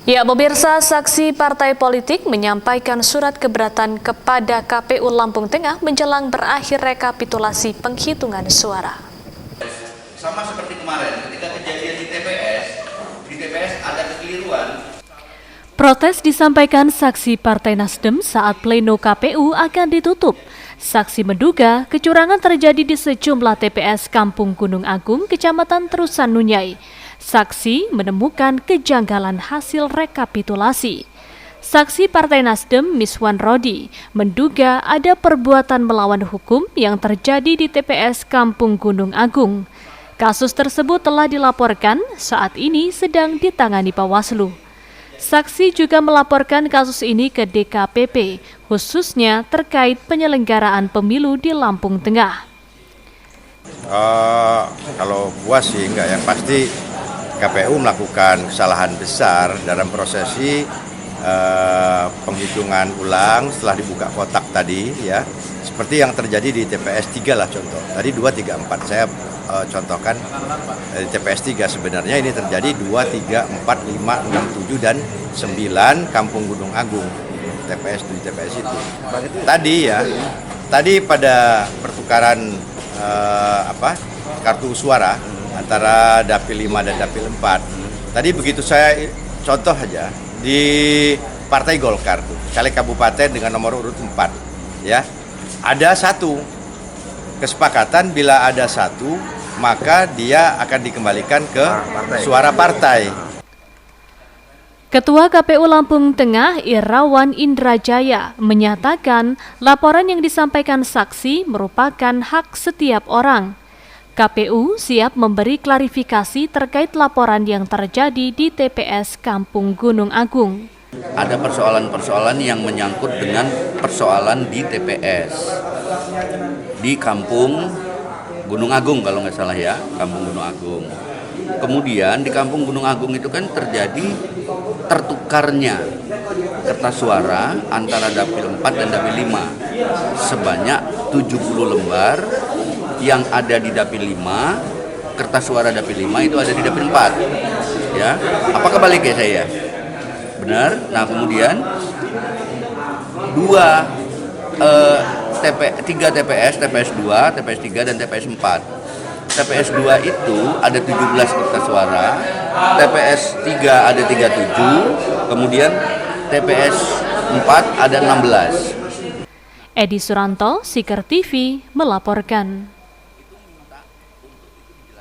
Ya, pemirsa, saksi partai politik menyampaikan surat keberatan kepada KPU Lampung Tengah menjelang berakhir rekapitulasi penghitungan suara. Sama seperti kemarin ketika kejadian di TPS ada kekeliruan. Protes disampaikan saksi Partai Nasdem saat pleno KPU akan ditutup. Saksi menduga kecurangan terjadi di sejumlah TPS Kampung Gunung Agung, Kecamatan Terusan Nunyai. Saksi menemukan kejanggalan hasil rekapitulasi. Saksi Partai Nasdem Miswan Rodi menduga ada perbuatan melawan hukum yang terjadi di TPS Kampung Gunung Agung. Kasus tersebut telah dilaporkan, saat ini sedang ditangani Bawaslu. Saksi juga melaporkan kasus ini ke DKPP, khususnya terkait penyelenggaraan pemilu di Lampung Tengah. Kalau puas sih enggak, yang pasti KPU melakukan kesalahan besar dalam prosesi penghitungan ulang setelah dibuka kotak tadi, ya, seperti yang terjadi di TPS 3 lah contoh. Tadi 2, 3, 4 saya contohkan di TPS 3, sebenarnya ini terjadi 2, 3, 4, 5, 6, 7 dan 9 Kampung Gunung Agung TPS di TPS itu. Tadi pada pertukaran kartu suara antara Dapil 5 dan Dapil 4. Tadi begitu saya contoh aja di Partai Golkar tuh, caleg kabupaten dengan nomor urut 4, ya. Ada satu kesepakatan, bila ada satu maka dia akan dikembalikan ke suara partai. Ketua KPU Lampung Tengah Irawan Indrajaya menyatakan laporan yang disampaikan saksi merupakan hak setiap orang. KPU siap memberi klarifikasi terkait laporan yang terjadi di TPS Kampung Gunung Agung. Ada persoalan-persoalan yang menyangkut dengan persoalan di TPS di Kampung Gunung Agung, kalau nggak salah ya, Kampung Gunung Agung. Kemudian di Kampung Gunung Agung itu kan terjadi tertukarnya kertas suara antara Dapil 4 dan Dapil 5 sebanyak 70 lembar. Yang ada di Dapil 5, kertas suara Dapil 5 itu ada di Dapil 4, ya. Apa kebalik ya saya? Benar. Nah, kemudian 3 TPS, TPS 2, TPS 3 dan TPS 4. TPS 2 itu ada 17 kertas suara, TPS 3 ada 37, kemudian TPS 4 ada 16. Edi Suranto, Siker TV, melaporkan.